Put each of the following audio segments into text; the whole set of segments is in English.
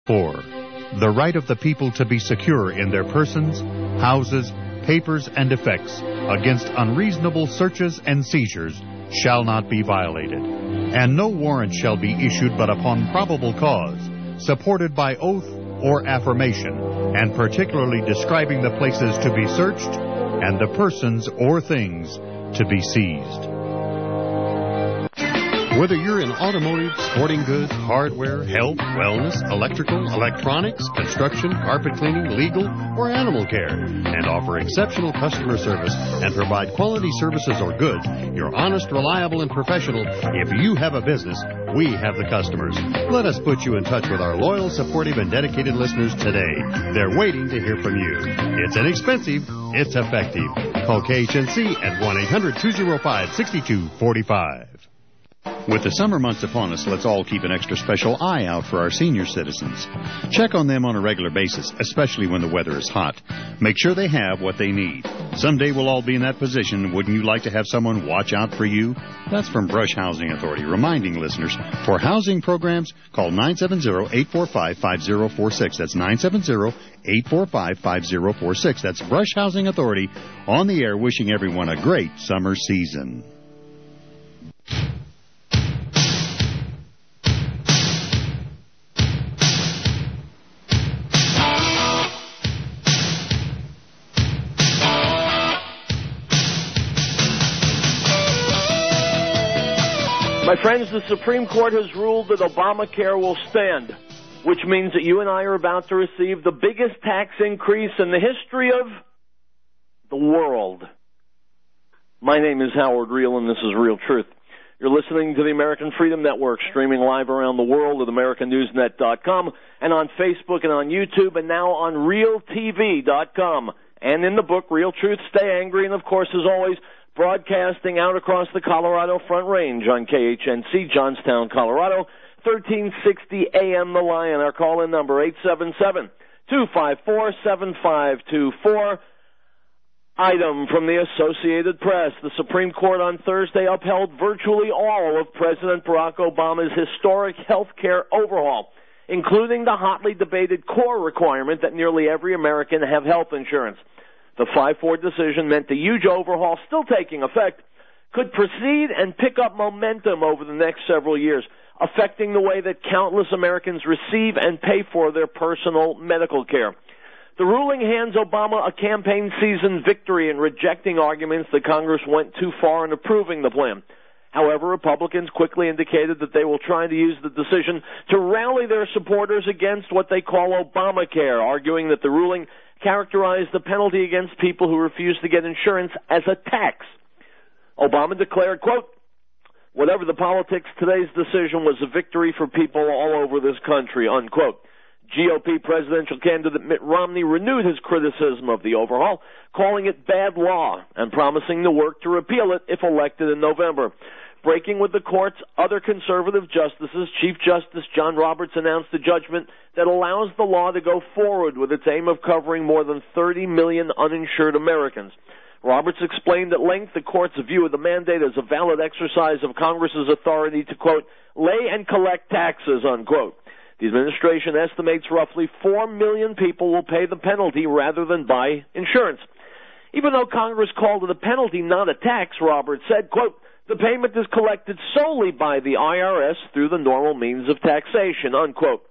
4. The right of the people to be secure in their persons, houses, papers, and effects against unreasonable searches and seizures shall not be violated, and no warrant shall be issued but upon probable cause, supported by oath or affirmation, and particularly describing the places to be searched and the persons or things to be seized. Whether you're in automotive, sporting goods, hardware, health, wellness, electrical, electronics, construction, carpet cleaning, legal, or animal care, and offer exceptional customer service and provide quality services or goods, you're honest, reliable, and professional. If you have a business, we have the customers. Let us put you in touch with our loyal, supportive, and dedicated listeners today. They're waiting to hear from you. It's inexpensive. It's effective. Call KHNC at 1-800-205-6245. With the summer months upon us, let's all keep an extra special eye out for our senior citizens. Check on them on a regular basis, especially when the weather is hot. Make sure they have what they need. Someday we'll all be in that position. Wouldn't you like to have someone watch out for you? That's from Brush Housing Authority, reminding listeners, for housing programs, call 970-845-5046. That's 970-845-5046. That's Brush Housing Authority on the air, wishing everyone a great summer season. My friends, the Supreme Court has ruled that Obamacare will stand, which means that you and I are about to receive the biggest tax increase in the history of the world. My name is Howard Riell, and this is Real Truth. You're listening to the American Freedom Network, streaming live around the world at AmericanNewsNet.com and on Facebook and on YouTube and now on RealTV.com. And in the book, Real Truth, Stay Angry, and of course, as always, broadcasting out across the Colorado Front Range on KHNC, Johnstown, Colorado, 1360 AM The Lion. Our call-in number, 877-254-7524. Item from the Associated Press. The Supreme Court on Thursday upheld virtually all of President Barack Obama's historic health care overhaul, including the hotly debated core requirement that nearly every American have health insurance. The 5-4 decision meant the huge overhaul, still taking effect, could proceed and pick up momentum over the next several years, affecting the way that countless Americans receive and pay for their personal medical care. The ruling hands Obama a campaign season victory in rejecting arguments that Congress went too far in approving the plan. However, Republicans quickly indicated that they will try to use the decision to rally their supporters against what they call Obamacare, arguing that the ruling characterized the penalty against people who refuse to get insurance as a tax. Obama declared, quote, "Whatever the politics, today's decision was a victory for people all over this country," unquote. GOP presidential candidate Mitt Romney renewed his criticism of the overhaul, calling it bad law and promising to work to repeal it if elected in November. Breaking with the court's other conservative justices, Chief Justice John Roberts announced a judgment that allows the law to go forward with its aim of covering more than 30 million uninsured Americans. Roberts explained at length the court's view of the mandate as a valid exercise of Congress's authority to, quote, lay and collect taxes, unquote. The administration estimates roughly 4 million people will pay the penalty rather than buy insurance. Even though Congress called it a penalty, not a tax, Roberts said, quote, the payment is collected solely by the IRS through the normal means of taxation, unquote.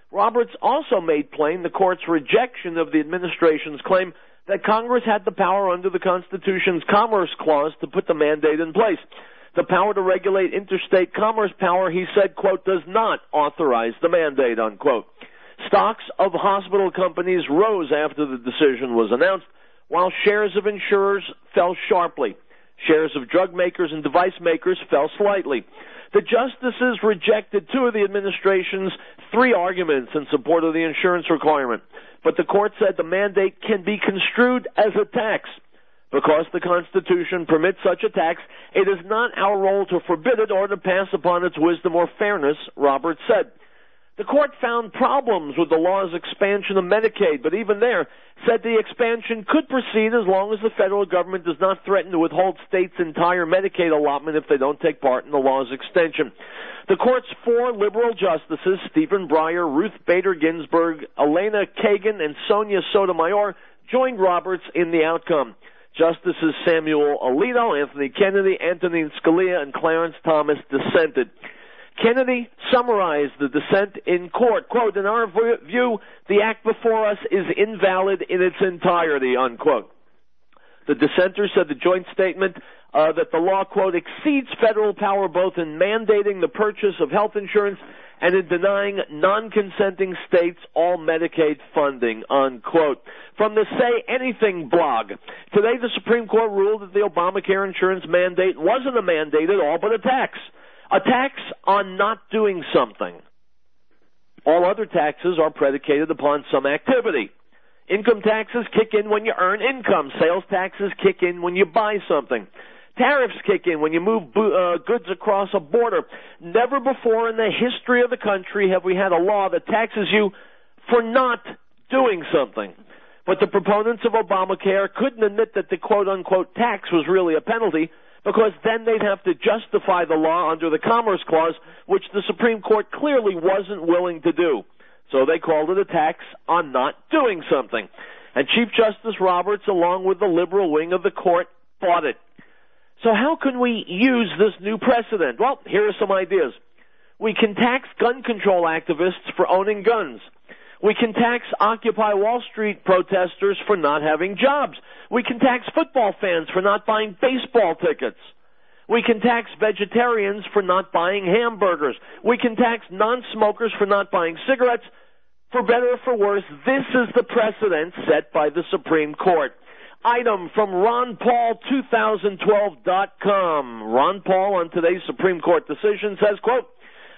Roberts also made plain the court's rejection of the administration's claim that Congress had the power under the Constitution's Commerce Clause to put the mandate in place. The power to regulate interstate commerce power, he said, quote, does not authorize the mandate, unquote. Stocks of hospital companies rose after the decision was announced, while shares of insurers fell sharply. Shares of drug makers and device makers fell slightly. The justices rejected 2 of the administration's 3 arguments in support of the insurance requirement, but the court said the mandate can be construed as a tax. Because the Constitution permits such a tax, it is not our role to forbid it or to pass upon its wisdom or fairness, Roberts said. The court found problems with the law's expansion of Medicaid, but even there said the expansion could proceed as long as the federal government does not threaten to withhold states' entire Medicaid allotment if they don't take part in the law's extension. The court's 4 liberal justices, Stephen Breyer, Ruth Bader Ginsburg, Elena Kagan, and Sonia Sotomayor, joined Roberts in the outcome. Justices Samuel Alito, Anthony Kennedy, Antonin Scalia, and Clarence Thomas dissented. Kennedy summarized the dissent in court, quote, "In our view, the act before us is invalid in its entirety," unquote. The dissenters said the joint statement that the law, quote, "exceeds federal power both in mandating the purchase of health insurance and in denying non-consenting states all Medicaid funding," unquote. From the Say Anything blog, today the Supreme Court ruled that the Obamacare insurance mandate wasn't a mandate at all, but a tax. A tax on not doing something. All other taxes are predicated upon some activity. Income taxes kick in when you earn income. Sales taxes kick in when you buy something. Tariffs kick in when you move goods across a border. Never before in the history of the country have we had a law that taxes you for not doing something. But the proponents of Obamacare couldn't admit that the quote-unquote tax was really a penalty, because then they'd have to justify the law under the Commerce Clause, which the Supreme Court clearly wasn't willing to do. So they called it a tax on not doing something. And Chief Justice Roberts, along with the liberal wing of the court, fought it. So how can we use this new precedent? Well, here are some ideas. We can tax gun control activists for owning guns. We can tax Occupy Wall Street protesters for not having jobs. We can tax football fans for not buying baseball tickets. We can tax vegetarians for not buying hamburgers. We can tax non-smokers for not buying cigarettes. For better or for worse, this is the precedent set by the Supreme Court. Item from RonPaul2012.com. Ron Paul on today's Supreme Court decision says, quote,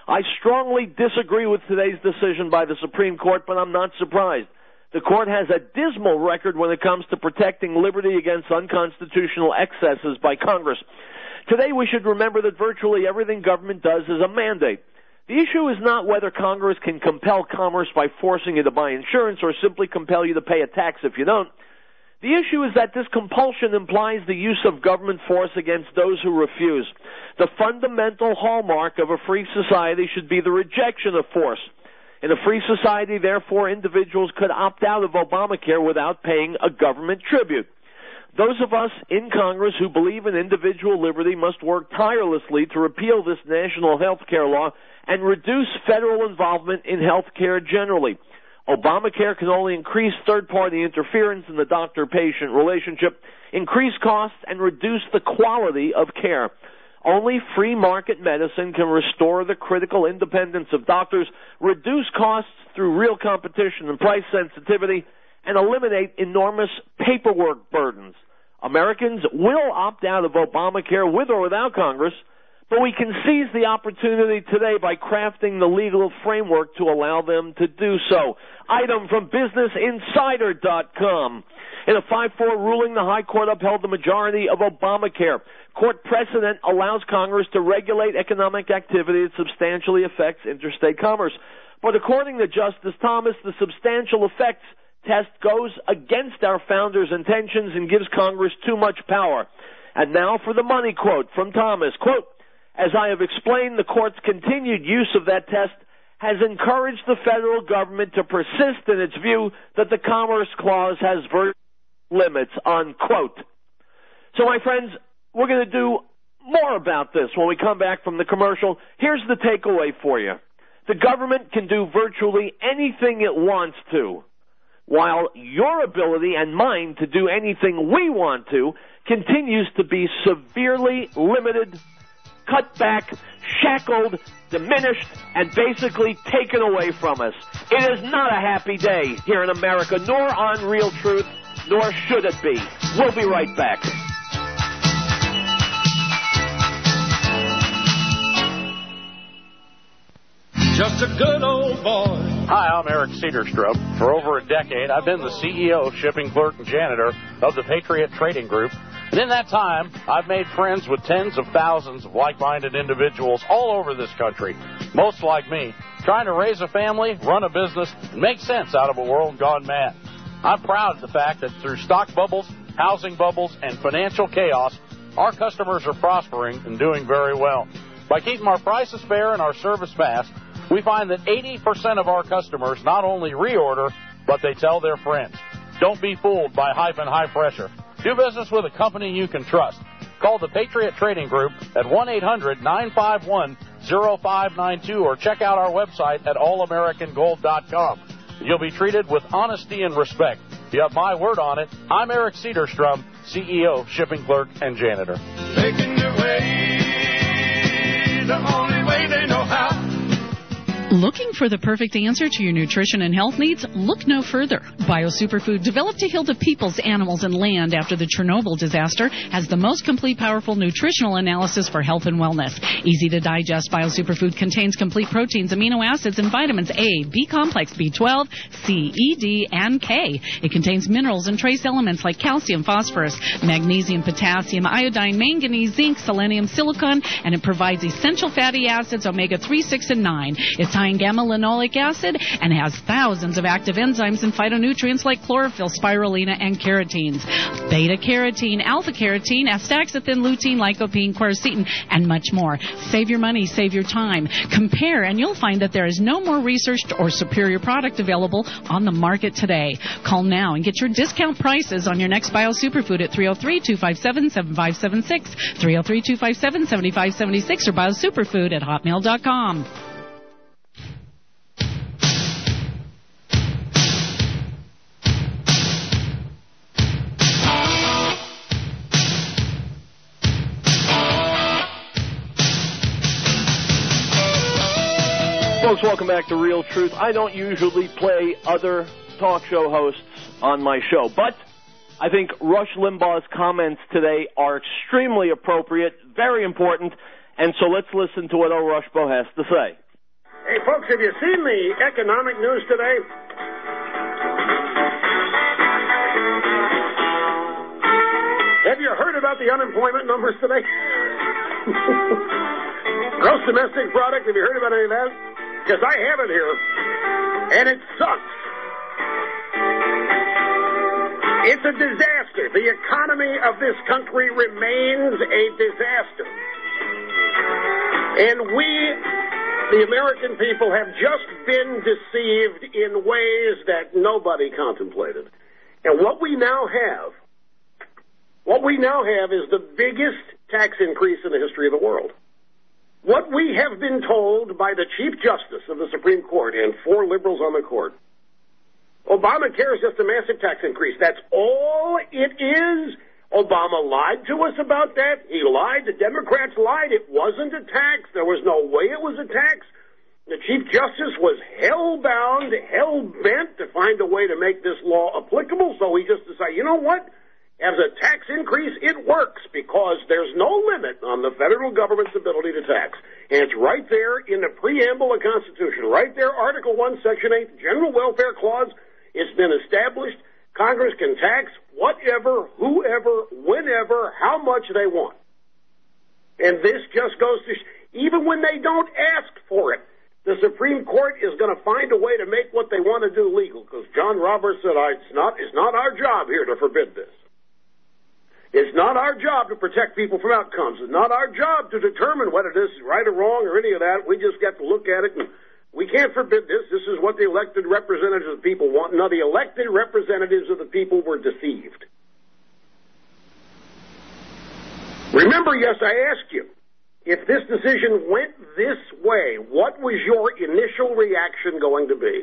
"I strongly disagree with today's decision by the Supreme Court, but I'm not surprised. The court has a dismal record when it comes to protecting liberty against unconstitutional excesses by Congress. Today we should remember that virtually everything government does is a mandate. The issue is not whether Congress can compel commerce by forcing you to buy insurance or simply compel you to pay a tax if you don't. The issue is that this compulsion implies the use of government force against those who refuse. The fundamental hallmark of a free society should be the rejection of force. In a free society, therefore, individuals could opt out of Obamacare without paying a government tribute. Those of us in Congress who believe in individual liberty must work tirelessly to repeal this national health care law and reduce federal involvement in health care generally. Obamacare can only increase third-party interference in the doctor-patient relationship, increase costs, and reduce the quality of care. Only free market medicine can restore the critical independence of doctors, reduce costs through real competition and price sensitivity, and eliminate enormous paperwork burdens. Americans will opt out of Obamacare with or without Congress, but we can seize the opportunity today by crafting the legal framework to allow them to do so. Item from BusinessInsider.com. In a 5-4 ruling, the High Court upheld the majority of Obamacare. Court precedent allows Congress to regulate economic activity that substantially affects interstate commerce. But according to Justice Thomas, the substantial effects test goes against our founders' intentions and gives Congress too much power. And now for the money quote from Thomas. Quote, "As I have explained, the court's continued use of that test has encouraged the federal government to persist in its view that the Commerce Clause has limits," unquote. So, my friends, we're going to do more about this when we come back from the commercial. Here's the takeaway for you. The government can do virtually anything it wants to, while your ability and mine to do anything we want to continues to be severely limited, cut back, shackled, diminished, and basically taken away from us. It is not a happy day here in America, nor on Real Truth, nor should it be. We'll be right back. Just a good old boy. Hi, I'm Eric Cedarstrup. For over a decade, I've been the CEO, shipping clerk, and janitor of the Patriot Trading Group, And in that time, I've made friends with tens of thousands of like-minded individuals all over this country, most like me, trying to raise a family, run a business, and make sense out of a world gone mad. I'm proud of the fact that through stock bubbles, housing bubbles, and financial chaos, our customers are prospering and doing very well. By keeping our prices fair and our service fast, we find that 80% of our customers not only reorder, but they tell their friends. Don't be fooled by hype and high pressure. Do business with a company you can trust. Call the Patriot Trading Group at 1-800-951-0592 or check out our website at allamericangold.com. You'll be treated with honesty and respect. You have my word on it. I'm Eric Cedarstrom, CEO, Shipping Clerk, and Janitor. Making their way the only way they know how. Looking for the perfect answer to your nutrition and health needs? Look no further. BioSuperfood, developed to heal the peoples, animals, and land after the Chernobyl disaster, has the most complete, powerful nutritional analysis for health and wellness. Easy to digest, BioSuperfood contains complete proteins, amino acids, and vitamins A, B complex, B12, C, E, D, and K. It contains minerals and trace elements like calcium, phosphorus, magnesium, potassium, iodine, manganese, zinc, selenium, silicon, and it provides essential fatty acids, omega-3, 6, and 9. It's high in gamma-linoleic acid and has thousands of active enzymes and phytonutrients like chlorophyll, spirulina, and carotenes. Beta-carotene, alpha-carotene, astaxanthin, lutein, lycopene, quercetin, and much more. Save your money, save your time. Compare, and you'll find that there is no more researched or superior product available on the market today. Call now and get your discount prices on your next BioSuperfood at 303-257-7576, 303-257-7576, or BioSuperfood@hotmail.com. Folks, welcome back to Real Truth. I don't usually play other talk show hosts on my show, but I think Rush Limbaugh's comments today are extremely appropriate, very important, and so let's listen to what old Rush Limbaugh has to say. Hey, folks, have you seen the economic news today? Have you heard about the unemployment numbers today? Gross domestic product, have you heard about any of that? Because I have it here, and it sucks. It's a disaster. The economy of this country remains a disaster. And we, the American people, have just been deceived in ways that nobody contemplated. And what we now have is the biggest tax increase in the history of the world. What we have been told by the Chief Justice of the Supreme Court and 4 liberals on the court, Obamacare is just a massive tax increase. That's all it is. Obama lied to us about that. He lied. The Democrats lied. It wasn't a tax. There was no way it was a tax. The Chief Justice was hell-bound, hell-bent to find a way to make this law applicable, so he just decided, you know what? As a tax increase, it works because there's no limit on the federal government's ability to tax. And it's right there in the preamble of the Constitution, right there, Article 1, Section 8, General Welfare Clause. It's been established. Congress can tax whatever, whoever, whenever, how much they want. And this just goes to, even when they don't ask for it, the Supreme Court is going to find a way to make what they want to do legal. Because John Roberts said, it's not our job here to forbid this. It's not our job to protect people from outcomes. It's not our job to determine whether this is right or wrong or any of that. We just get to look at it, and we can't forbid this. This is what the elected representatives of the people want. Now, the elected representatives of the people were deceived. Remember, yes, I asked you, if this decision went this way, what was your initial reaction going to be?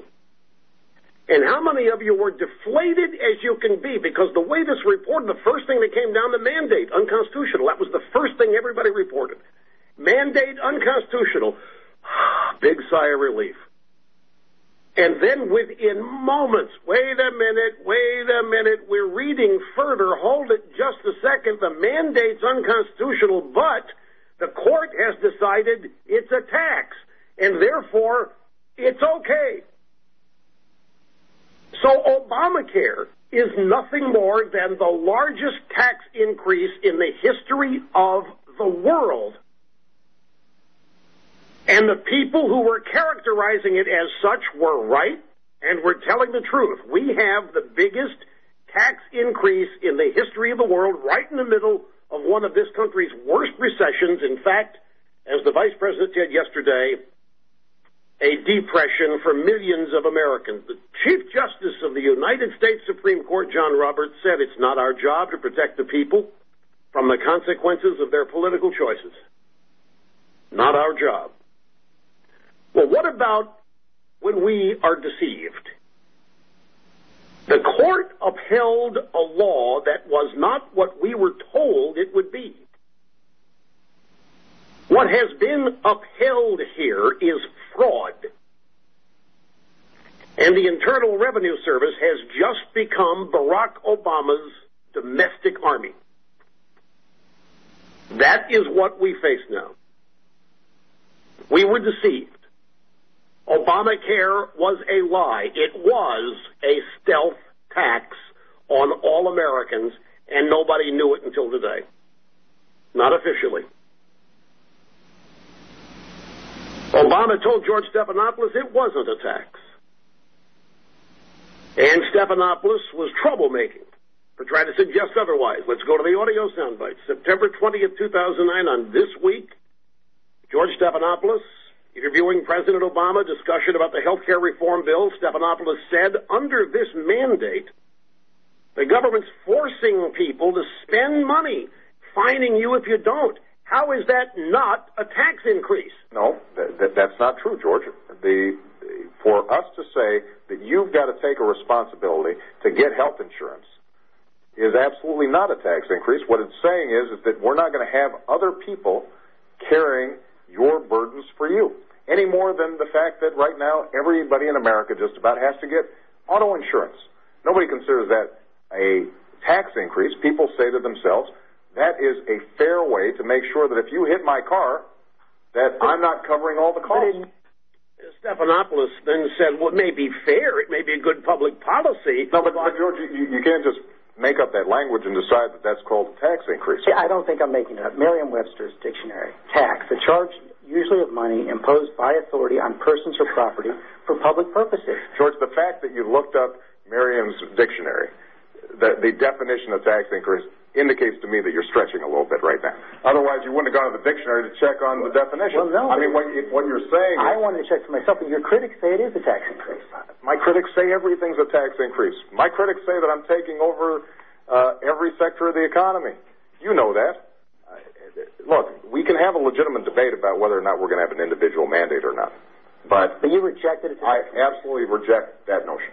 And how many of you were deflated as you can be? Because the way this reported, the first thing that came down, the mandate, unconstitutional. That was the first thing everybody reported. Mandate, unconstitutional. Big sigh of relief. And then within moments, wait a minute, we're reading further, hold it just a second, the mandate's unconstitutional, but the court has decided it's a tax, and therefore it's okay. So Obamacare is nothing more than the largest tax increase in the history of the world. And the people who were characterizing it as such were right and were telling the truth. We have the biggest tax increase in the history of the world, right in the middle of one of this country's worst recessions. In fact, as the Vice President said yesterday, a depression for millions of Americans. The Chief Justice of the United States Supreme Court, John Roberts, said it's not our job to protect the people from the consequences of their political choices. Not our job. Well, what about when we are deceived? The court upheld a law that was not what we were told it would be. What has been upheld here is fraud. And the Internal Revenue Service has just become Barack Obama's domestic army. That is what we face now. We were deceived. Obamacare was a lie. It was a stealth tax on all Americans, and nobody knew it until today. Not officially. Obama told George Stephanopoulos it wasn't a tax. And Stephanopoulos was troublemaking for trying to suggest otherwise. Let's go to the audio soundbite. September 20th, 2009, on This Week, George Stephanopoulos, interviewing President Obama, discussion about the health care reform bill. Stephanopoulos said, under this mandate, the government's forcing people to spend money, fining you if you don't. How is that not a tax increase? No, that's not true, George. For us to say that you've got to take a responsibility to get health insurance is absolutely not a tax increase. What it's saying is that we're not going to have other people carrying your burdens for you, any more than the fact that right now everybody in America just about has to get auto insurance. Nobody considers that a tax increase. People say to themselves, that is a fair way to make sure that if you hit my car, that I'm not covering all the costs. Stephanopoulos then said, well, it may be fair, it may be a good public policy. No, but George, you can't just make up that language and decide that that's called a tax increase. See, I don't think I'm making it up. Merriam-Webster's dictionary. Tax, a charge usually of money imposed by authority on persons or property for public purposes. George, the fact that you looked up Merriam's dictionary, the definition of tax increase, indicates to me that you're stretching a little bit right now. Otherwise, you wouldn't have gone to the dictionary to check on the definition. Well, no. I mean, what you're saying is... I wanted to check for myself, but your critics say it is a tax increase. My critics say everything's a tax increase. My critics say that I'm taking over every sector of the economy. You know that. Look, we can have a legitimate debate about whether or not we're going to have an individual mandate or not. But you rejected it. I absolutely reject that notion.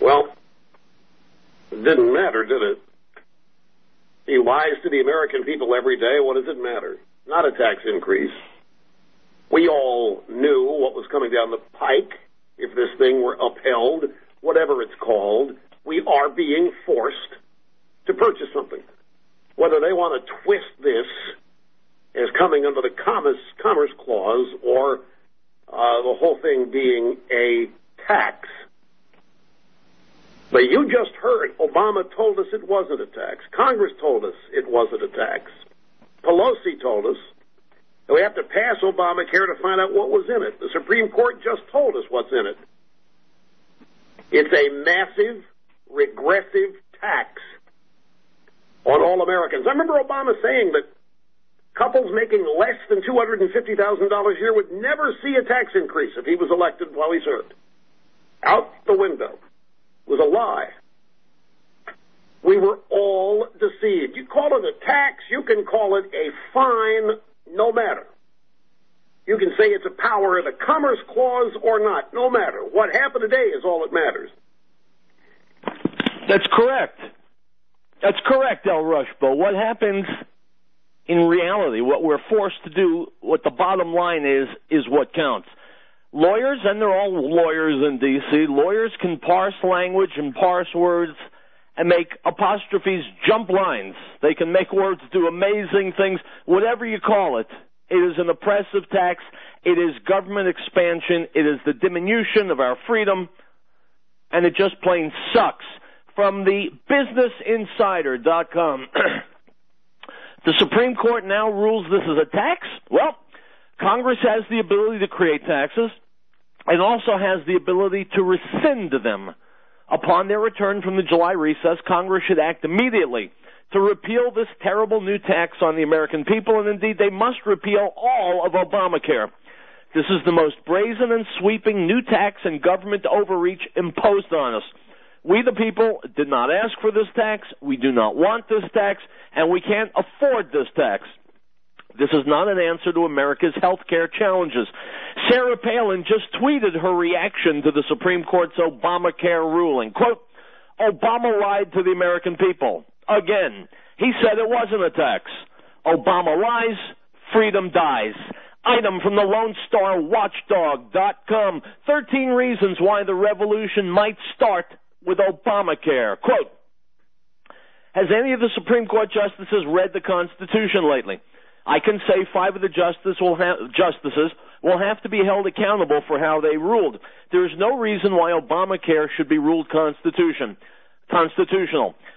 Well, it didn't matter, did it? He lies to the American people every day. What does it matter? Not a tax increase. We all knew what was coming down the pike if this thing were upheld, whatever it's called. We are being forced to purchase something. Whether they want to twist this as coming under the Commerce Clause or the whole thing being a tax. But you just heard Obama told us it wasn't a tax. Congress told us it wasn't a tax. Pelosi told us that we have to pass Obamacare to find out what was in it. The Supreme Court just told us what's in it. It's a massive, regressive tax on all Americans. I remember Obama saying that couples making less than $250,000 a year would never see a tax increase if he was elected while he served. Out the window. It was a lie. We were all deceived. You call it a tax, you can call it a fine, no matter. You can say it's a power of the Commerce Clause or not, no matter. What happened today is all that matters. That's correct. That's correct, El Rushbo. What happens in reality, what we're forced to do, what the bottom line is what counts. Lawyers, and they're all lawyers in D.C., lawyers can parse language and parse words and make apostrophes jump lines. They can make words do amazing things, whatever you call it. It is an oppressive tax. It is government expansion. It is the diminution of our freedom. and it just plain sucks. From the BusinessInsider.com. The Supreme Court now rules this is a tax? Well, Congress has the ability to create taxes and also has the ability to rescind them. Upon their return from the July recess, Congress should act immediately to repeal this terrible new tax on the American people, and indeed they must repeal all of Obamacare. This is the most brazen and sweeping new tax and government overreach imposed on us. We, the people, did not ask for this tax, we do not want this tax, and we can't afford this tax. This is not an answer to America's health care challenges. Sarah Palin just tweeted her reaction to the Supreme Court's Obamacare ruling. Quote, Obama lied to the American people. Again, he said it wasn't a tax. Obama lies, freedom dies. Item from the LoneStarWatchdog.com. 13 reasons why the revolution might start with Obamacare. Quote, has any of the Supreme Court justices read the Constitution lately? I can say 5 of the justices will have to be held accountable for how they ruled. There is no reason why Obamacare should be ruled constitutional.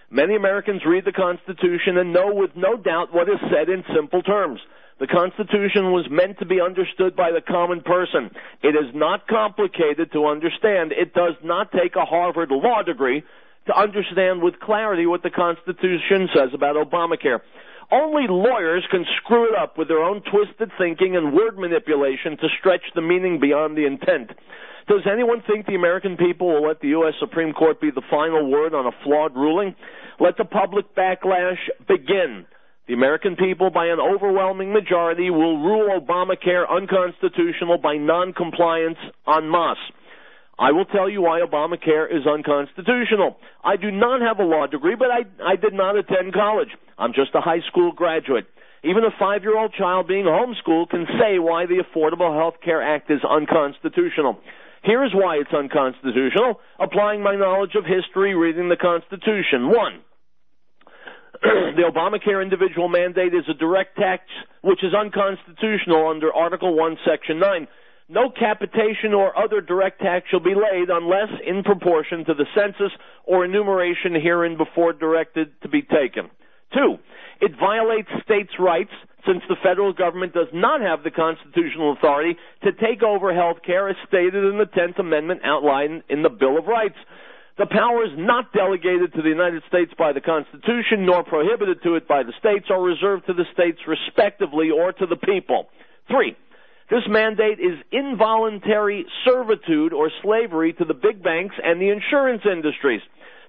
Many Americans read the Constitution and know with no doubt what is said in simple terms. The Constitution was meant to be understood by the common person. It is not complicated to understand. It does not take a Harvard law degree to understand with clarity what the Constitution says about Obamacare. Only lawyers can screw it up with their own twisted thinking and word manipulation to stretch the meaning beyond the intent. Does anyone think the American people will let the U.S. Supreme Court be the final word on a flawed ruling? Let the public backlash begin. The American people, by an overwhelming majority, will rule Obamacare unconstitutional by noncompliance en masse. I will tell you why Obamacare is unconstitutional. I do not have a law degree, but I did not attend college. I'm just a high school graduate. Even a 5-year-old child being homeschooled can say why the Affordable Health Care Act is unconstitutional. Here is why it's unconstitutional, applying my knowledge of history, reading the Constitution. 1. The Obamacare individual mandate is a direct tax which is unconstitutional under Article 1, Section 9. No capitation or other direct tax shall be laid unless in proportion to the census or enumeration herein before directed to be taken. 2. It violates states' rights since the federal government does not have the constitutional authority to take over health care as stated in the 10th Amendment outlined in the Bill of Rights. The powers not delegated to the United States by the Constitution nor prohibited to it by the states are reserved to the states respectively or to the people. 3. This mandate is involuntary servitude or slavery to the big banks and the insurance industries.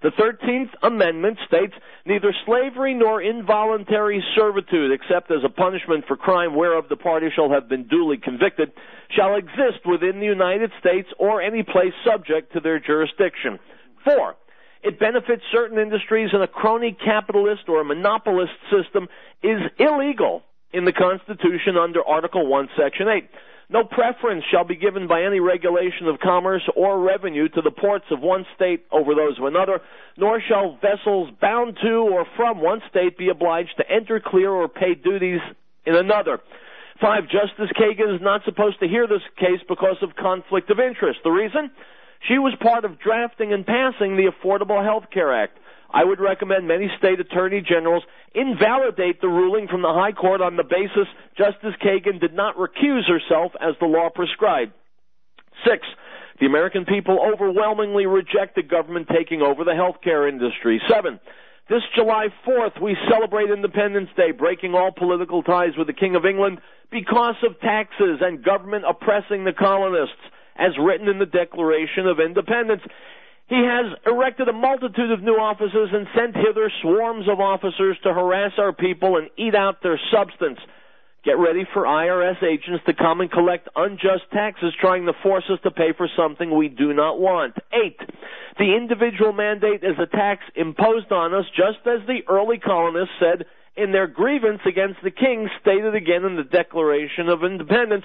The 13th Amendment states neither slavery nor involuntary servitude, except as a punishment for crime whereof the party shall have been duly convicted, shall exist within the United States or any place subject to their jurisdiction. 4. It benefits certain industries, and a crony capitalist or a monopolist system is illegal in the Constitution under Article 1, Section 8. No preference shall be given by any regulation of commerce or revenue to the ports of one state over those of another, nor shall vessels bound to or from one state be obliged to enter, clear, or pay duties in another. 5. Justice Kagan is not supposed to hear this case because of conflict of interest. The reason? She was part of drafting and passing the Affordable Health Care Act. I would recommend many state attorney generals invalidate the ruling from the High Court on the basis Justice Kagan did not recuse herself as the law prescribed. 6. The American people overwhelmingly reject the government taking over the health care industry. 7. This July 4th, we celebrate Independence Day, breaking all political ties with the King of England because of taxes and government oppressing the colonists, as written in the Declaration of Independence. He has erected a multitude of new offices and sent hither swarms of officers to harass our people and eat out their substance. Get ready for IRS agents to come and collect unjust taxes, trying to force us to pay for something we do not want. 8. The individual mandate is a tax imposed on us, just as the early colonists said in their grievance against the king, stated again in the Declaration of Independence,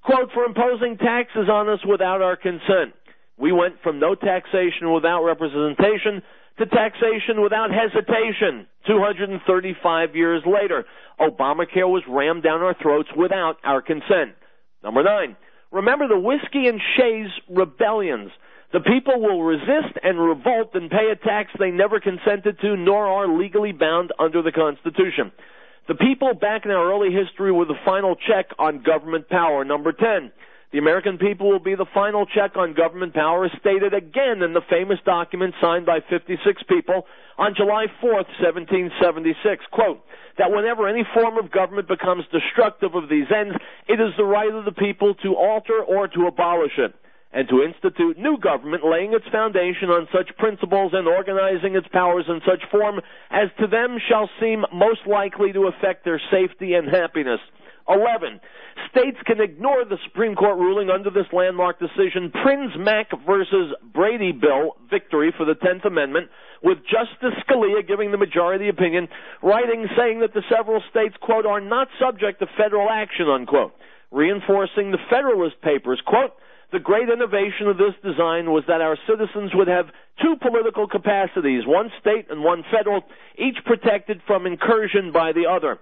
quote, for imposing taxes on us without our consent. We went from no taxation without representation to taxation without hesitation. 235 years later, Obamacare was rammed down our throats without our consent. Number 9, remember the Whiskey and Shays rebellions. The people will resist and revolt and pay a tax they never consented to nor are legally bound under the Constitution. The people back in our early history were the final check on government power. Number 10. The American people will be the final check on government power, as stated again in the famous document signed by 56 people on July 4th, 1776. Quote, that whenever any form of government becomes destructive of these ends, it is the right of the people to alter or to abolish it, and to institute new government, laying its foundation on such principles and organizing its powers in such form as to them shall seem most likely to affect their safety and happiness. 11. States can ignore the Supreme Court ruling under this landmark decision, Prins Mac versus Brady Bill, victory for the 10th Amendment, with Justice Scalia giving the majority opinion, writing saying that the several states, quote, are not subject to federal action, unquote, reinforcing the Federalist Papers, quote, the great innovation of this design was that our citizens would have two political capacities, one state and one federal, each protected from incursion by the other.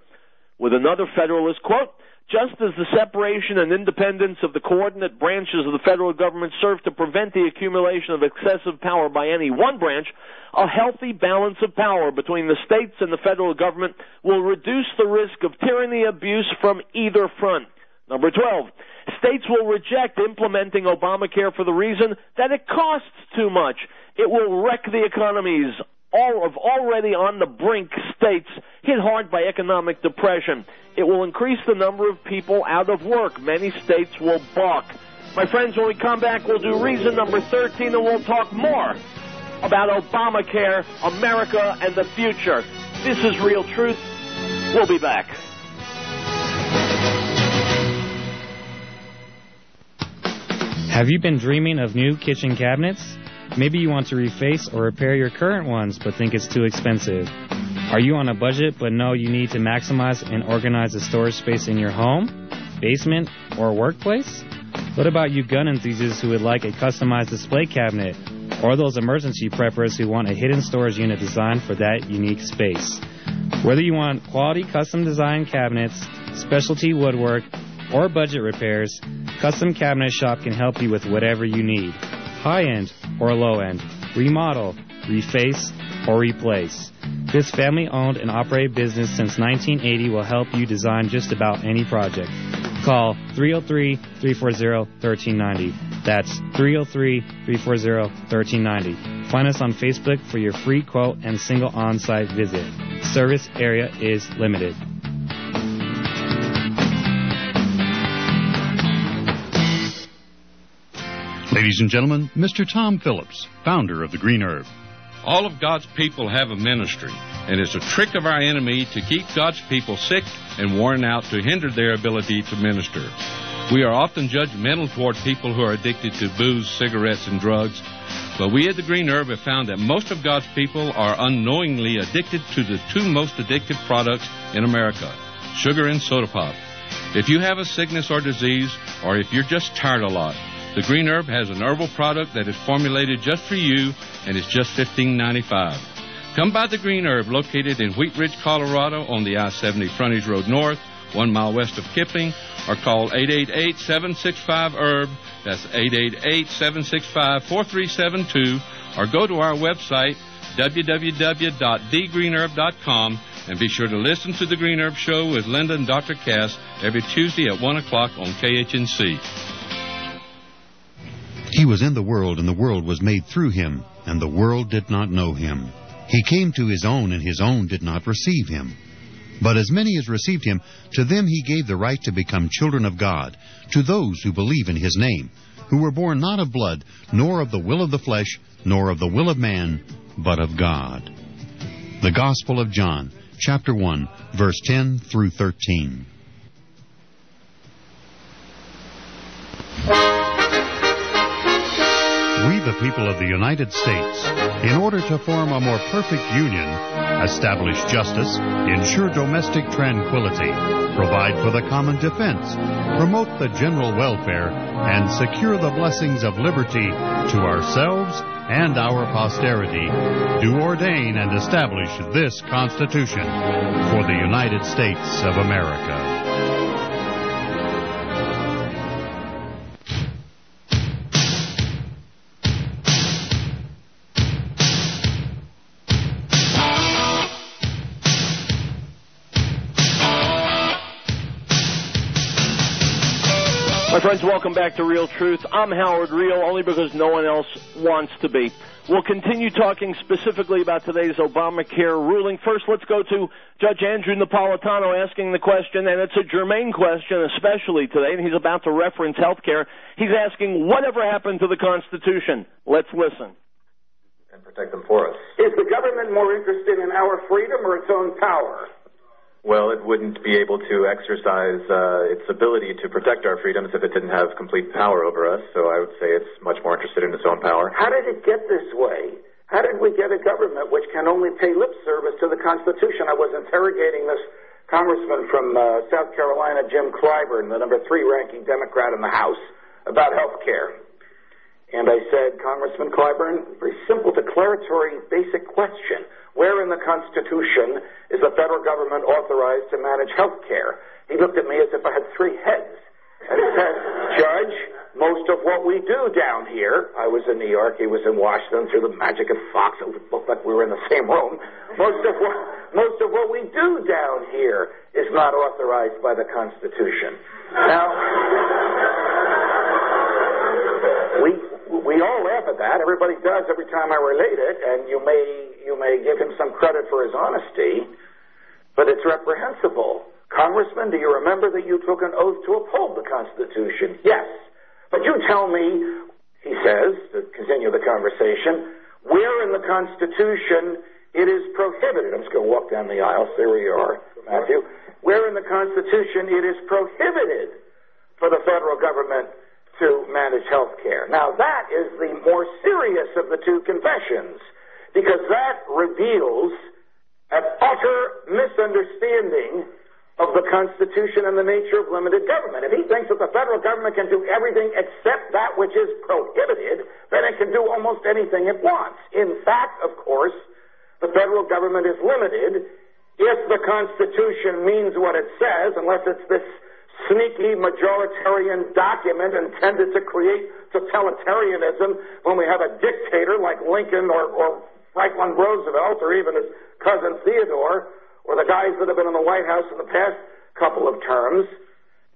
With another Federalist, quote, just as the separation and independence of the coordinate branches of the federal government serve to prevent the accumulation of excessive power by any one branch, a healthy balance of power between the states and the federal government will reduce the risk of tyranny abuse from either front. Number 12, states will reject implementing Obamacare for the reason that it costs too much. It will wreck the economies of already on the brink states hit hard by economic depression. It will increase the number of people out of work. Many states will balk. My friends, when we come back, we'll do reason number 13, and we'll talk more about Obamacare, America, and the future. This is Real Truth. We'll be back. Have you been dreaming of new kitchen cabinets? Maybe you want to reface or repair your current ones but think it's too expensive. Are you on a budget but know you need to maximize and organize the storage space in your home, basement, or workplace? What about you gun enthusiasts who would like a customized display cabinet, or those emergency preppers who want a hidden storage unit designed for that unique space? Whether you want quality custom design cabinets, specialty woodwork, or budget repairs, Custom Cabinet Shop can help you with whatever you need. High-end or low-end, remodel, reface, or replace. This family-owned and operated business since 1980 will help you design just about any project. Call 303-340-1390. That's 303-340-1390. Find us on Facebook for your free quote and single on-site visit. Service area is limited. Ladies and gentlemen, Mr. Tom Phillips, founder of the Green Herb. All of God's people have a ministry, and it's a trick of our enemy to keep God's people sick and worn out to hinder their ability to minister. We are often judgmental toward people who are addicted to booze, cigarettes, and drugs, but we at the Green Herb have found that most of God's people are unknowingly addicted to the two most addictive products in America, sugar and soda pop. If you have a sickness or disease, or if you're just tired a lot, the Green Herb has an herbal product that is formulated just for you, and it's just $15.95. Come by the Green Herb, located in Wheat Ridge, Colorado, on the I-70 Frontage Road North, 1 mile west of Kipling, or call 888-765-HERB. That's 888-765-4372, or go to our website, www.thegreenherb.com, and be sure to listen to the Green Herb Show with Linda and Dr. Cass every Tuesday at 1 o'clock on KHNC. He was in the world, and the world was made through him, and the world did not know him. He came to his own, and his own did not receive him. But as many as received him, to them he gave the right to become children of God, to those who believe in his name, who were born not of blood, nor of the will of the flesh, nor of the will of man, but of God. The Gospel of John, chapter 1, verse 10 through 13. We, the people of the United States, in order to form a more perfect union, establish justice, ensure domestic tranquility, provide for the common defense, promote the general welfare, and secure the blessings of liberty to ourselves and our posterity, do ordain and establish this Constitution for the United States of America. Friends, welcome back to Real Truth. I'm Howard Riell, only because no one else wants to be. We'll continue talking specifically about today's Obamacare ruling. First, let's go to Judge Andrew Napolitano asking the question, and it's a germane question, especially today, and he's about to reference health care. He's asking, whatever happened to the Constitution? Let's listen. And protect them for us. Is the government more interested in our freedom or its own power? Well, it wouldn't be able to exercise its ability to protect our freedoms if it didn't have complete power over us, so I would say it's much more interested in its own power. How did it get this way? How did we get a government which can only pay lip service to the Constitution? I was interrogating this congressman from South Carolina, Jim Clyburn, the number 3 ranking Democrat in the House, about health care. And I said, Congressman Clyburn, very simple, declaratory, basic question. Where in the Constitution is the federal government authorized to manage health care? He looked at me as if I had 3 heads. And he said, Judge, most of what we do down here, I was in New York, he was in Washington, through the magic of Fox, it looked like we were in the same room. Most of what we do down here is not authorized by the Constitution. Now, we all laugh at that. Everybody does every time I relate it, and you may give him some credit for his honesty, but it's reprehensible. Congressman, do you remember that you took an oath to uphold the Constitution? Yes. But you tell me, he says, to continue the conversation, where in the Constitution it is prohibited. I'm just going to walk down the aisle. There we are, Matthew. Where in the Constitution it is prohibited for the federal government to manage health care. Now, that is the more serious of the 2 confessions, because that reveals an utter misunderstanding of the Constitution and the nature of limited government. If he thinks that the federal government can do everything except that which is prohibited, then it can do almost anything it wants. In fact, of course, the federal government is limited if the Constitution means what it says, unless it's this sneaky majoritarian document intended to create totalitarianism when we have a dictator like Lincoln or Franklin Roosevelt or even his cousin Theodore or the guys that have been in the White House in the past couple of terms.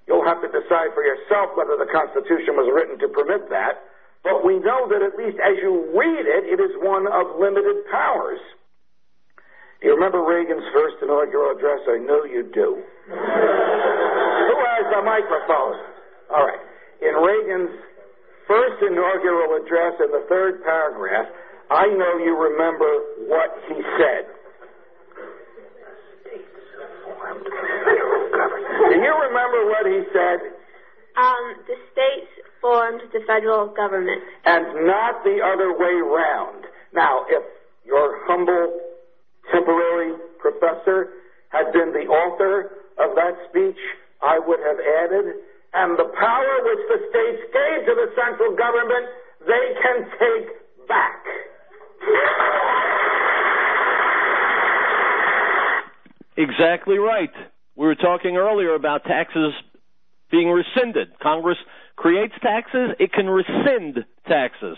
You'll have to decide for yourself whether the Constitution was written to permit that. But we know that at least as you read it, it is one of limited powers. Do you remember Reagan's first inaugural address? I know you do. Who has the microphone? All right. In Reagan's first inaugural address in the 3rd paragraph, I know you remember what he said. Do you remember what he said? The states formed the federal government. And not the other way round. Now, if your humble temporary professor had been the author of that speech, I would have added, and the power which the states gave to the central government, they can take back. Exactly right. We were talking earlier about taxes being rescinded. Congress creates taxes, it can rescind taxes.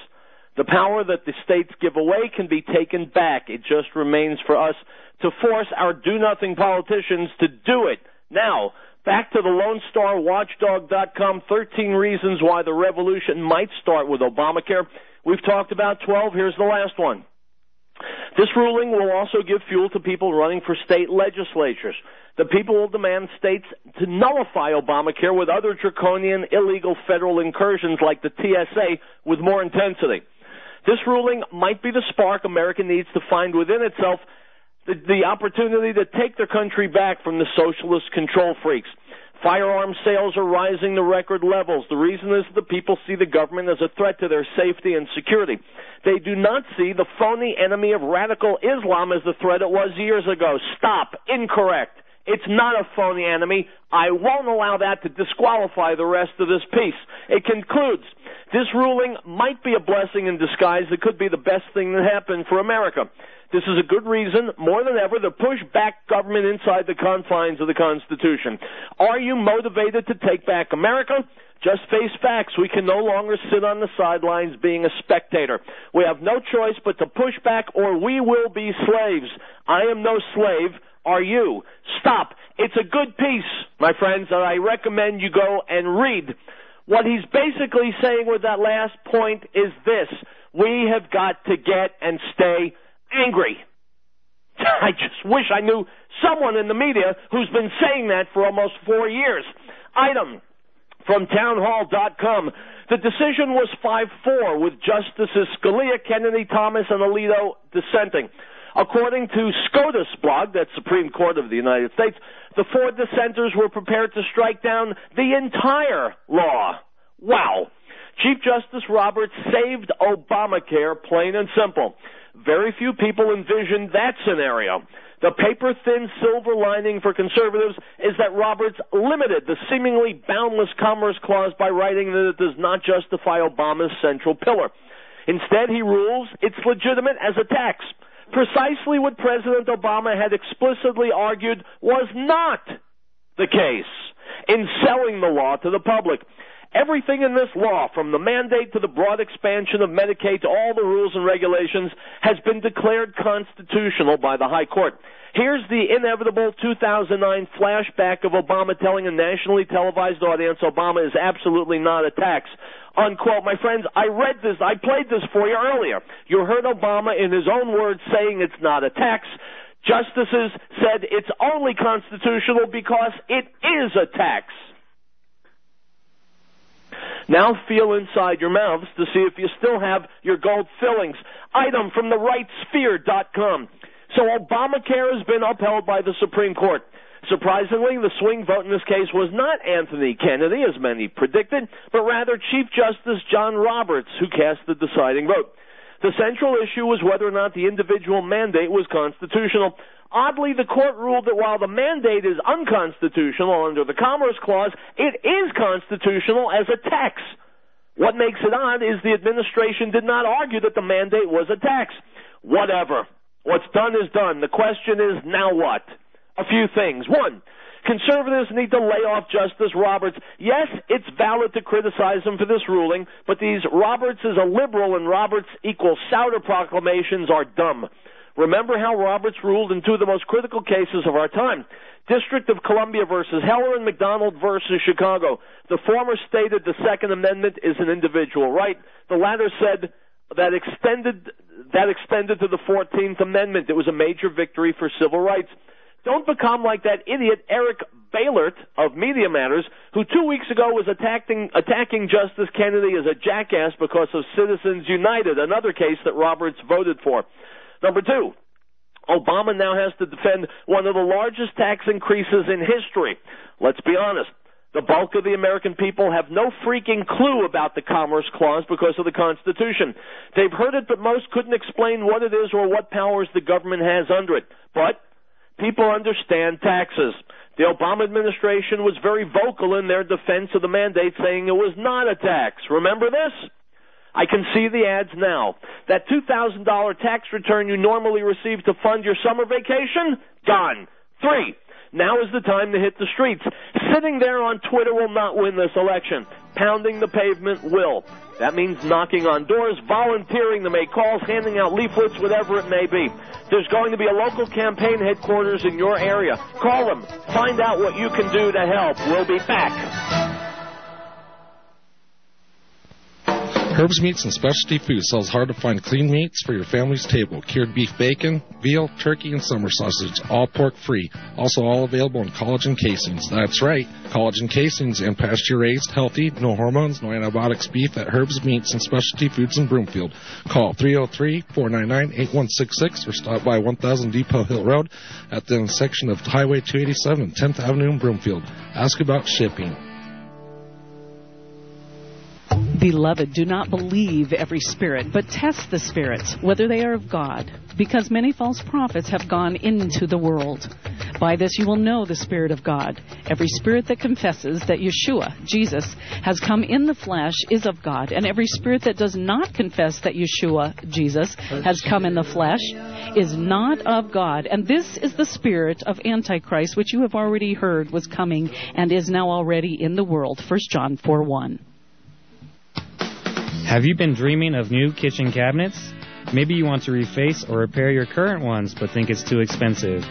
The power that the states give away can be taken back. It just remains for us to force our do-nothing politicians to do it. Now, back to the LoneStarWatchdog.com, 13 reasons why the revolution might start with Obamacare. We've talked about 12. Here's the last one. This ruling will also give fuel to people running for state legislatures. The people will demand states to nullify Obamacare with other draconian, illegal federal incursions like the TSA with more intensity. This ruling might be the spark America needs to find within itself the opportunity to take their country back from the socialist control freaks. Firearm sales are rising to record levels. The reason is the people see the government as a threat to their safety and security. They do not see the phony enemy of radical Islam as the threat it was years ago. Stop. Incorrect. It's not a phony enemy. I won't allow that to disqualify the rest of this piece. It concludes, this ruling might be a blessing in disguise. It could be the best thing that happened for America. This is a good reason, more than ever, to push back government inside the confines of the Constitution. Are you motivated to take back America? Just face facts. We can no longer sit on the sidelines being a spectator. We have no choice but to push back or we will be slaves. I am no slave. Are you? Stop. It's a good piece, my friends, and I recommend you go and read. What he's basically saying with that last point is this: we have got to get and stay angry. I just wish I knew someone in the media who's been saying that for almost 4 years. Item from townhall.com. The decision was 5-4 with Justices Scalia, Kennedy, Thomas, and Alito dissenting. According to SCOTUS blog, that's Supreme Court of the United States, the 4 dissenters were prepared to strike down the entire law. Wow. Chief Justice Roberts saved Obamacare, plain and simple. Very few people envisioned that scenario. The paper-thin silver lining for conservatives is that Roberts limited the seemingly boundless Commerce Clause by writing that it does not justify Obama's central pillar. Instead, he rules it's legitimate as a tax. Precisely what President Obama had explicitly argued was not the case in selling the law to the public. Everything in this law, from the mandate to the broad expansion of Medicaid to all the rules and regulations, has been declared constitutional by the High Court. Here's the inevitable 2009 flashback of Obama telling a nationally televised audience Obama is absolutely not a tax. Unquote. My friends, I read this, I played this for you earlier. You heard Obama in his own words saying it's not a tax. Justices said it's only constitutional because it is a tax. Now feel inside your mouths to see if you still have your gold fillings. Item from therightsphere.com. So Obamacare has been upheld by the Supreme Court. Surprisingly, the swing vote in this case was not Anthony Kennedy, as many predicted, but rather Chief Justice John Roberts, who cast the deciding vote. The central issue was whether or not the individual mandate was constitutional. Oddly, the court ruled that while the mandate is unconstitutional under the Commerce Clause, it is constitutional as a tax. What makes it odd is the administration did not argue that the mandate was a tax. Whatever. What's done is done. The question is, now what? A few things. One, conservatives need to lay off Justice Roberts. Yes, it's valid to criticize him for this ruling, but these Roberts is a liberal and Roberts equals Souter proclamations are dumb. Remember how Roberts ruled in two of the most critical cases of our time. District of Columbia versus Heller and McDonald versus Chicago. The former stated the Second Amendment is an individual right. The latter said that extended to the 14th Amendment. It was a major victory for civil rights. Don't become like that idiot Eric Baylert of Media Matters, who 2 weeks ago was attacking Justice Kennedy as a jackass because of Citizens United, another case that Roberts voted for. Number two, Obama now has to defend one of the largest tax increases in history. Let's be honest. The bulk of the American people have no freaking clue about the Commerce Clause because of the Constitution. They've heard it, but most couldn't explain what it is or what powers the government has under it. But people understand taxes. The Obama administration was very vocal in their defense of the mandate, saying it was not a tax. Remember this? I can see the ads now. That $2,000 tax return you normally receive to fund your summer vacation? Gone. 3. Now is the time to hit the streets. Sitting there on Twitter will not win this election. Pounding the pavement will. That means knocking on doors, volunteering to make calls, handing out leaflets, whatever it may be. There's going to be a local campaign headquarters in your area. Call them. Find out what you can do to help. We'll be back. Herb's Meats and Specialty Foods sells hard-to-find clean meats for your family's table. Cured beef bacon, veal, turkey, and summer sausage, all pork-free. Also all available in collagen casings. That's right, collagen casings and pasture-raised, healthy, no hormones, no antibiotics beef at Herb's Meats and Specialty Foods in Broomfield. Call 303-499-8166 or stop by 1000 Depot Hill Road at the intersection of Highway 287 and 10th Avenue in Broomfield. Ask about shipping. Beloved, do not believe every spirit, but test the spirits, whether they are of God, because many false prophets have gone into the world. By this you will know the Spirit of God. Every spirit that confesses that Yeshua, Jesus, has come in the flesh is of God, and every spirit that does not confess that Yeshua, Jesus, has come in the flesh is not of God. And this is the spirit of Antichrist, which you have already heard was coming and is now already in the world. 1 John 4:1. Have you been dreaming of new kitchen cabinets? Maybe you want to reface or repair your current ones but think it's too expensive.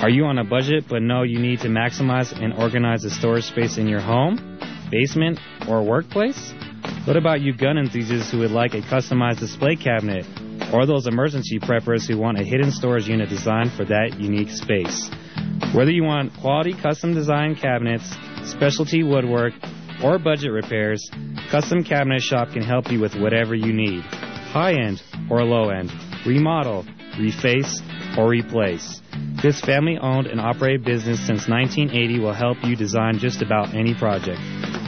Are you on a budget but know you need to maximize and organize the storage space in your home? basement, or workplace? What about you gun enthusiasts who would like a customized display cabinet? Or those emergency preppers who want a hidden storage unit designed for that unique space? Whether you want quality custom design cabinets, specialty woodwork, or budget repairs, Custom Cabinet Shop can help you with whatever you need. High-end or low-end, remodel, reface, or replace. This family-owned and operated business since 1980 will help you design just about any project.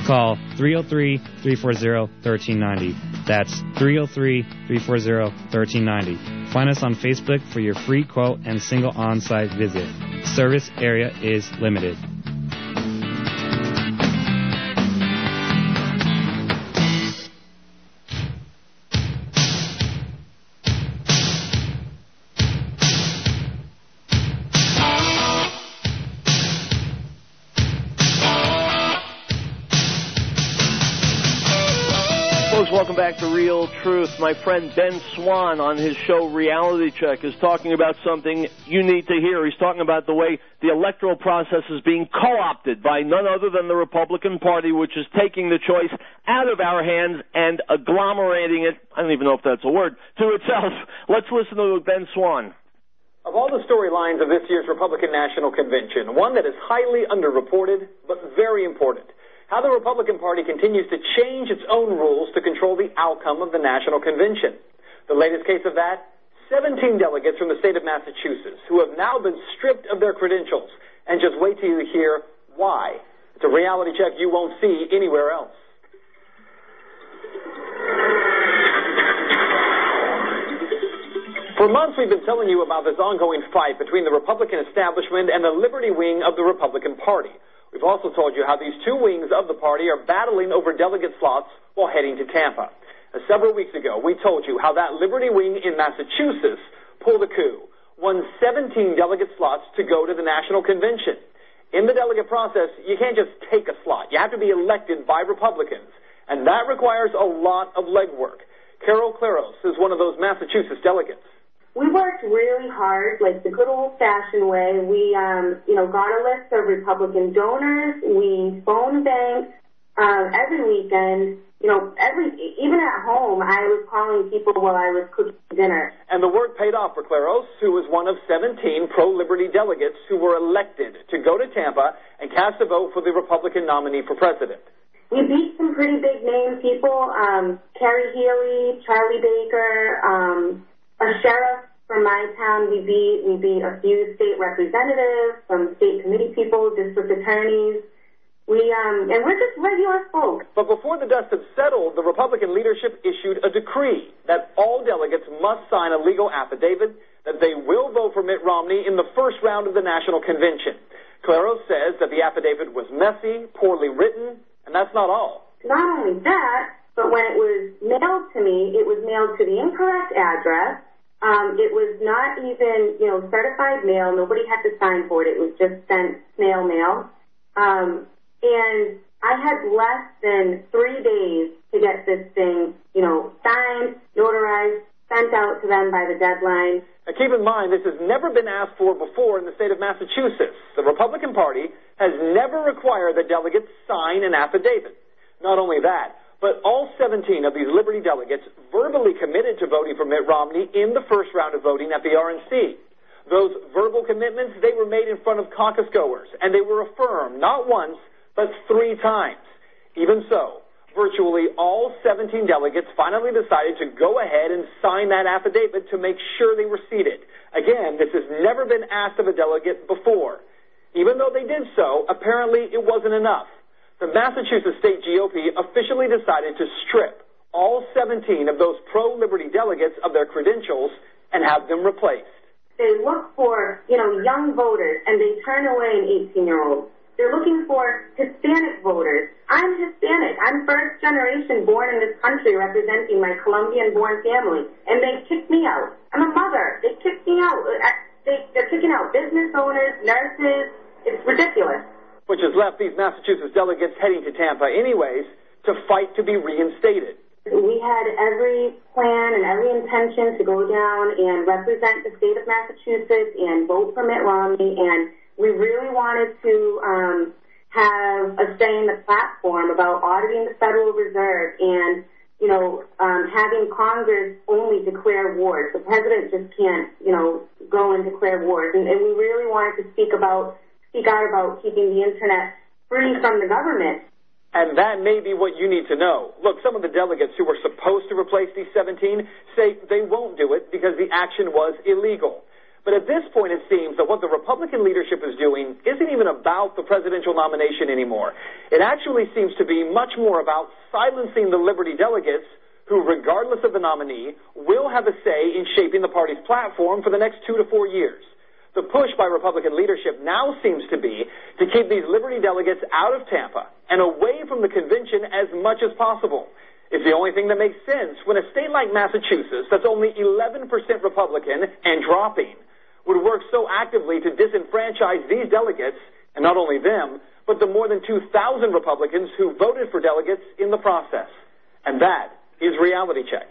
Call 303-340-1390. That's 303-340-1390. Find us on Facebook for your free quote and single on-site visit. Service area is limited. Welcome back to Real Truth. My friend Ben Swan on his show Reality Check is talking about something you need to hear. He's talking about the way the electoral process is being co-opted by none other than the Republican Party, which is taking the choice out of our hands and agglomerating it, I don't even know if that's a word, to itself. Let's listen to Ben Swan. Of all the storylines of this year's Republican National Convention, one that is highly underreported but very important. How the Republican Party continues to change its own rules to control the outcome of the National Convention. The latest case of that, 17 delegates from the state of Massachusetts who have now been stripped of their credentials. And just wait till you hear why. It's a reality check you won't see anywhere else. For months we've been telling you about this ongoing fight between the Republican establishment and the Liberty wing of the Republican Party. We've also told you how these two wings of the party are battling over delegate slots while heading to Tampa. Several weeks ago, we told you how that Liberty wing in Massachusetts pulled a coup, won 17 delegate slots to go to the National Convention. In the delegate process, you can't just take a slot. You have to be elected by Republicans, and that requires a lot of legwork. Carol Claros is one of those Massachusetts delegates. We worked really hard, like the good old-fashioned way. We, got a list of Republican donors. We phone banked every weekend. Even at home, I was calling people while I was cooking dinner. And the work paid off for Claros, who was one of 17 pro-liberty delegates who were elected to go to Tampa and cast a vote for the Republican nominee for president. We beat some pretty big name people, Carrie Healy, Charlie Baker, a sheriff from my town. We beat a few state representatives, some state committee people, district attorneys. And we're just regular folks. But before the dust had settled, the Republican leadership issued a decree that all delegates must sign a legal affidavit that they will vote for Mitt Romney in the first round of the National Convention. Claros says that the affidavit was messy, poorly written, and that's not all. Not only that, but when it was mailed to me, it was mailed to the incorrect address. It was not even, certified mail. Nobody had to sign for it. It was just sent snail mail. And I had less than 3 days to get this thing, signed, notarized, sent out to them by the deadline. Now keep in mind, this has never been asked for before in the state of Massachusetts. The Republican Party has never required that delegates sign an affidavit. Not only that, but all 17 of these Liberty delegates verbally committed to voting for Mitt Romney in the first round of voting at the RNC. Those verbal commitments, they were made in front of caucus goers, and they were affirmed not once, but 3 times. Even so, virtually all 17 delegates finally decided to go ahead and sign that affidavit to make sure they were seated. Again, this has never been asked of a delegate before. Even though they did so, apparently it wasn't enough. The Massachusetts State GOP officially decided to strip all 17 of those pro-liberty delegates of their credentials and have them replaced. They look for, young voters, and they turn away an 18-year-old. They're looking for Hispanic voters. I'm Hispanic. I'm first generation born in this country representing my Colombian-born family, and they kicked me out. I'm a mother. They kicked me out. They're kicking out business owners, nurses. It's ridiculous. Which has left these Massachusetts delegates heading to Tampa anyways to fight to be reinstated. We had every plan and every intention to go down and represent the state of Massachusetts and vote for Mitt Romney, and we really wanted to have a say in the platform about auditing the Federal Reserve and, having Congress only declare wars. The president just can't, go and declare wars. And we really wanted to speak out about keeping the Internet free from the government. And that may be what you need to know. Look, some of the delegates who were supposed to replace these 17 say they won't do it because the action was illegal. But at this point, it seems that what the Republican leadership is doing isn't even about the presidential nomination anymore. It actually seems to be much more about silencing the Liberty delegates who, regardless of the nominee, will have a say in shaping the party's platform for the next 2 to 4 years. The push by Republican leadership now seems to be to keep these Liberty delegates out of Tampa and away from the convention as much as possible. It's the only thing that makes sense when a state like Massachusetts, that's only 11% Republican and dropping, would work so actively to disenfranchise these delegates, and not only them, but the more than 2,000 Republicans who voted for delegates in the process. And that is Reality Check.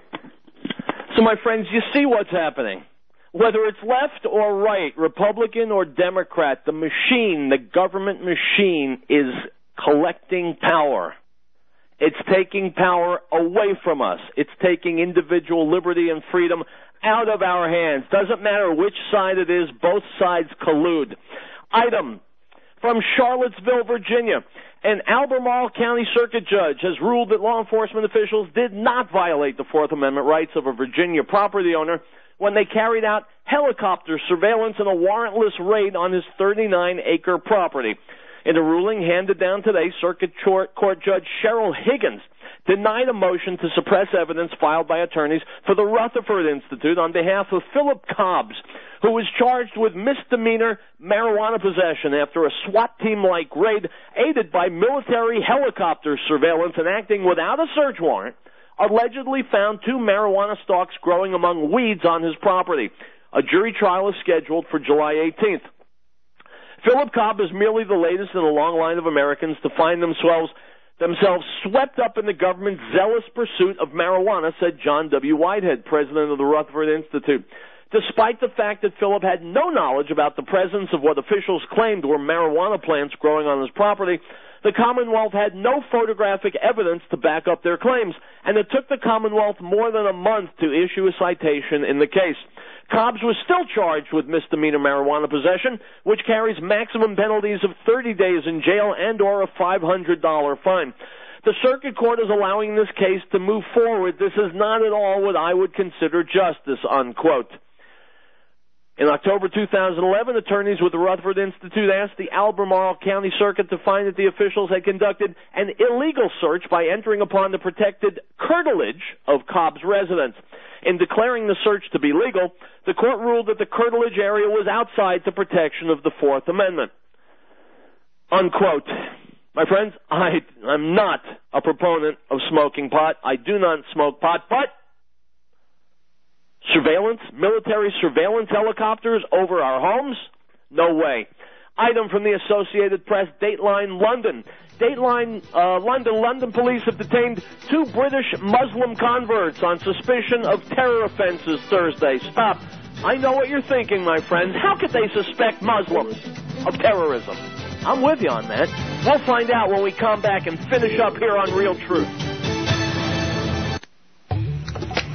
So, my friends, you see what's happening. Whether it's left or right, Republican or Democrat, the machine, the government machine, is collecting power. It's taking power away from us. It's taking individual liberty and freedom out of our hands. Doesn't matter which side it is, both sides collude. Item from Charlottesville, Virginia. An Albemarle County Circuit judge has ruled that law enforcement officials did not violate the Fourth Amendment rights of a Virginia property owner when they carried out helicopter surveillance in a warrantless raid on his 39-acre property. In a ruling handed down today, Circuit Court Judge Cheryl Higgins denied a motion to suppress evidence filed by attorneys for the Rutherford Institute on behalf of Philip Cobbs, who was charged with misdemeanor marijuana possession after a SWAT team-like raid aided by military helicopter surveillance and acting without a search warrant, allegedly found 2 marijuana stalks growing among weeds on his property. A jury trial is scheduled for July 18th. Philip Cobb is merely the latest in a long line of Americans to find themselves swept up in the government's zealous pursuit of marijuana, said John W. Whitehead, president of the Rutherford Institute. Despite the fact that Philip had no knowledge about the presence of what officials claimed were marijuana plants growing on his property, the Commonwealth had no photographic evidence to back up their claims, and it took the Commonwealth more than a month to issue a citation in the case. Cobbs was still charged with misdemeanor marijuana possession, which carries maximum penalties of 30 days in jail and or a $500 fine. The Circuit Court is allowing this case to move forward. This is not at all what I would consider justice, unquote. In October 2011, attorneys with the Rutherford Institute asked the Albemarle County Circuit to find that the officials had conducted an illegal search by entering upon the protected curtilage of Cobb's residence. In declaring the search to be legal, the court ruled that the curtilage area was outside the protection of the Fourth Amendment. Unquote. My friends, I'm not a proponent of smoking pot. I do not smoke pot, but surveillance, military surveillance helicopters over our homes? No way. Item from the Associated Press, Dateline London. London police have detained 2 British Muslim converts on suspicion of terror offenses Thursday. Stop. I know what you're thinking, my friends. How could they suspect Muslims of terrorism? I'm with you on that. We'll find out when we come back and finish up here on Real Truth.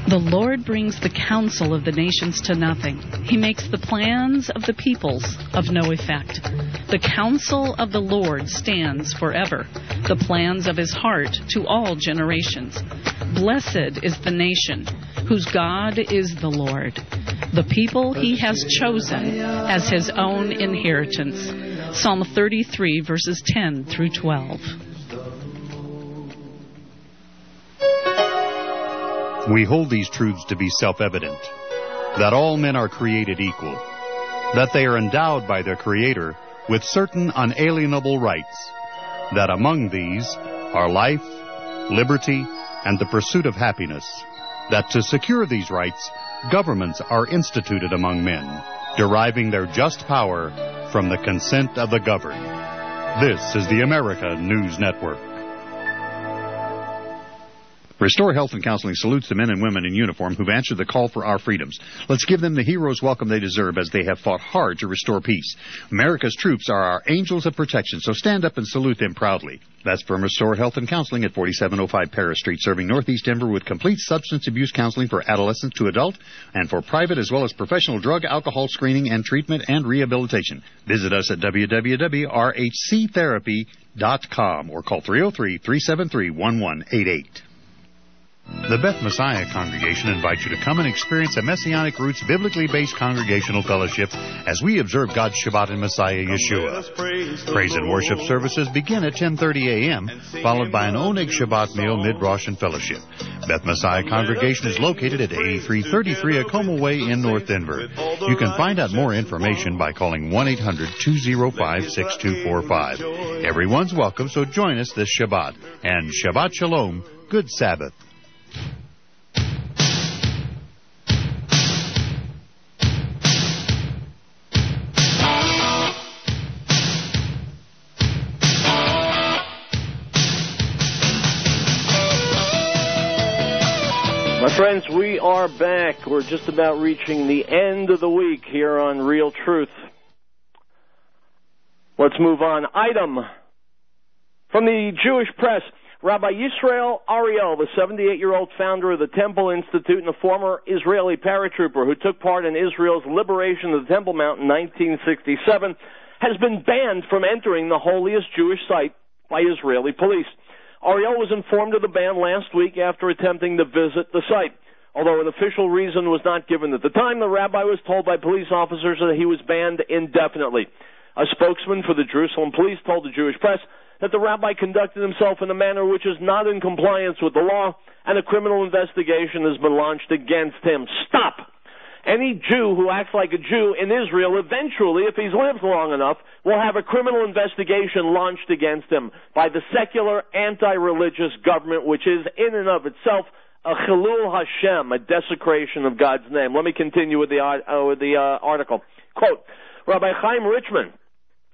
The Lord brings the counsel of the nations to nothing. He makes the plans of the peoples of no effect. The counsel of the Lord stands forever, the plans of his heart to all generations. Blessed is the nation whose God is the Lord, the people he has chosen as his own inheritance. Psalm 33, verses 10 through 12. We hold these truths to be self-evident, that all men are created equal, that they are endowed by their Creator with certain unalienable rights, that among these are life, liberty, and the pursuit of happiness, that to secure these rights, governments are instituted among men, deriving their just power from the consent of the governed. This is the America News Network. Restore Health and Counseling salutes the men and women in uniform who've answered the call for our freedoms. Let's give them the hero's welcome they deserve as they have fought hard to restore peace. America's troops are our angels of protection, so stand up and salute them proudly. That's from Restore Health and Counseling at 4705 Paris Street, serving Northeast Denver with complete substance abuse counseling for adolescent to adult and for private as well as professional drug, alcohol screening and treatment and rehabilitation. Visit us at www.rhctherapy.com or call 303-373-1188. The Beth Messiah Congregation invites you to come and experience a Messianic Roots biblically based congregational fellowship as we observe God's Shabbat in Messiah Yeshua. Praise and worship services begin at 10:30 a.m., followed by an Oneg Shabbat meal mid-Rosh and fellowship. Beth Messiah Congregation is located at 8333 Acoma Way in North Denver. You can find out more information by calling 1-800-205-6245. Everyone's welcome, so join us this Shabbat. And Shabbat Shalom, good Sabbath. My friends, we are back. We're just about reaching the end of the week here on Real Truth. Let's move on. Item from the Jewish press. Rabbi Yisrael Riell, the 78-year-old founder of the Temple Institute and a former Israeli paratrooper who took part in Israel's liberation of the Temple Mount in 1967, has been banned from entering the holiest Jewish site by Israeli police. Riell was informed of the ban last week after attempting to visit the site. Although an official reason was not given at the time, the rabbi was told by police officers that he was banned indefinitely. A spokesman for the Jerusalem police told the Jewish press that the rabbi conducted himself in a manner which is not in compliance with the law, and a criminal investigation has been launched against him. Stop! Any Jew who acts like a Jew in Israel eventually, if he's lived long enough, will have a criminal investigation launched against him by the secular, anti-religious government, which is in and of itself a Chilul Hashem, a desecration of God's name. Let me continue with the article. Quote, Rabbi Chaim Richman,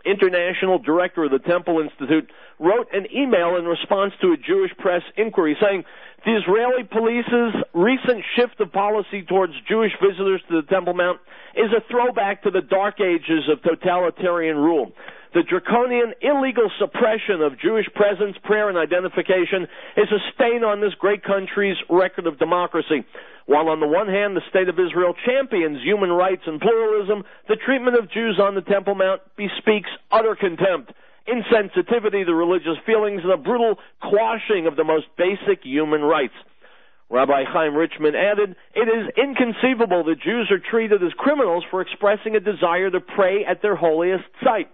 international director of the Temple Institute, wrote an email in response to a Jewish press inquiry saying the Israeli police's recent shift of policy towards Jewish visitors to the Temple Mount is a throwback to the dark ages of totalitarian rule. The draconian, illegal suppression of Jewish presence, prayer, and identification is a stain on this great country's record of democracy. While on the one hand, the State of Israel champions human rights and pluralism, the treatment of Jews on the Temple Mount bespeaks utter contempt, insensitivity to religious feelings, and a brutal quashing of the most basic human rights. Rabbi Chaim Richman added, it is inconceivable that Jews are treated as criminals for expressing a desire to pray at their holiest site.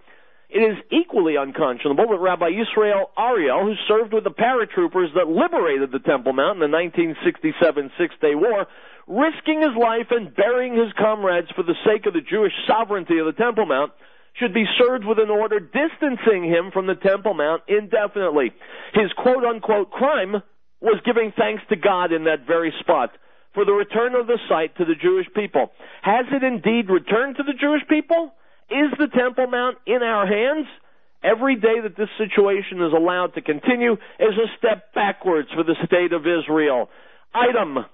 It is equally unconscionable that Rabbi Yisrael Riell, who served with the paratroopers that liberated the Temple Mount in the 1967 Six-Day War, risking his life and burying his comrades for the sake of the Jewish sovereignty of the Temple Mount, should be served with an order distancing him from the Temple Mount indefinitely. His quote-unquote crime was giving thanks to God in that very spot for the return of the site to the Jewish people. Has it indeed returned to the Jewish people? Is the Temple Mount in our hands? Every day that this situation is allowed to continue is a step backwards for the State of Israel. Item.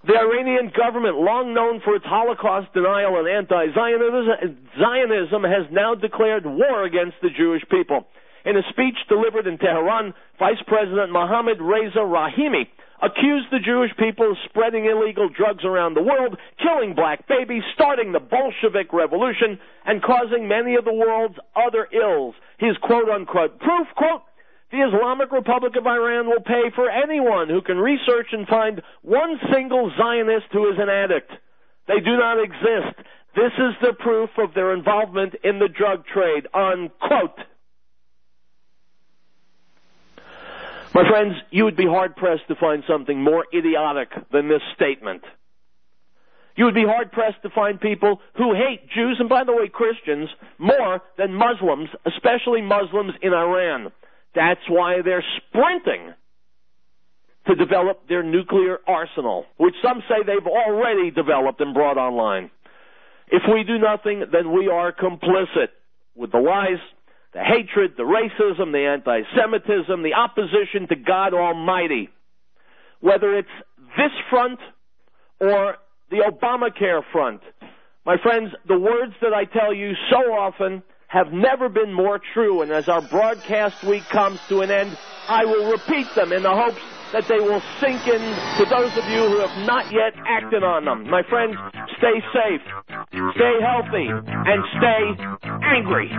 The Iranian government, long known for its Holocaust denial and anti-Zionism, has now declared war against the Jewish people. In a speech delivered in Tehran, Vice President Mohammad Reza Rahimi accused the Jewish people of spreading illegal drugs around the world, killing black babies, starting the Bolshevik Revolution, and causing many of the world's other ills. His quote-unquote proof, quote, the Islamic Republic of Iran will pay for anyone who can research and find one single Zionist who is an addict. They do not exist. This is the proof of their involvement in the drug trade, unquote. My friends, you would be hard-pressed to find something more idiotic than this statement. You would be hard-pressed to find people who hate Jews, and by the way, Christians, more than Muslims, especially Muslims in Iran. That's why they're sprinting to develop their nuclear arsenal, which some say they've already developed and brought online. If we do nothing, then we are complicit with the lies, the hatred, the racism, the anti-Semitism, the opposition to God Almighty. Whether it's this front or the Obamacare front. My friends, the words that I tell you so often have never been more true, and as our broadcast week comes to an end, I will repeat them in the hopes that they will sink in to those of you who have not yet acted on them. My friends, stay safe, stay healthy, and stay angry.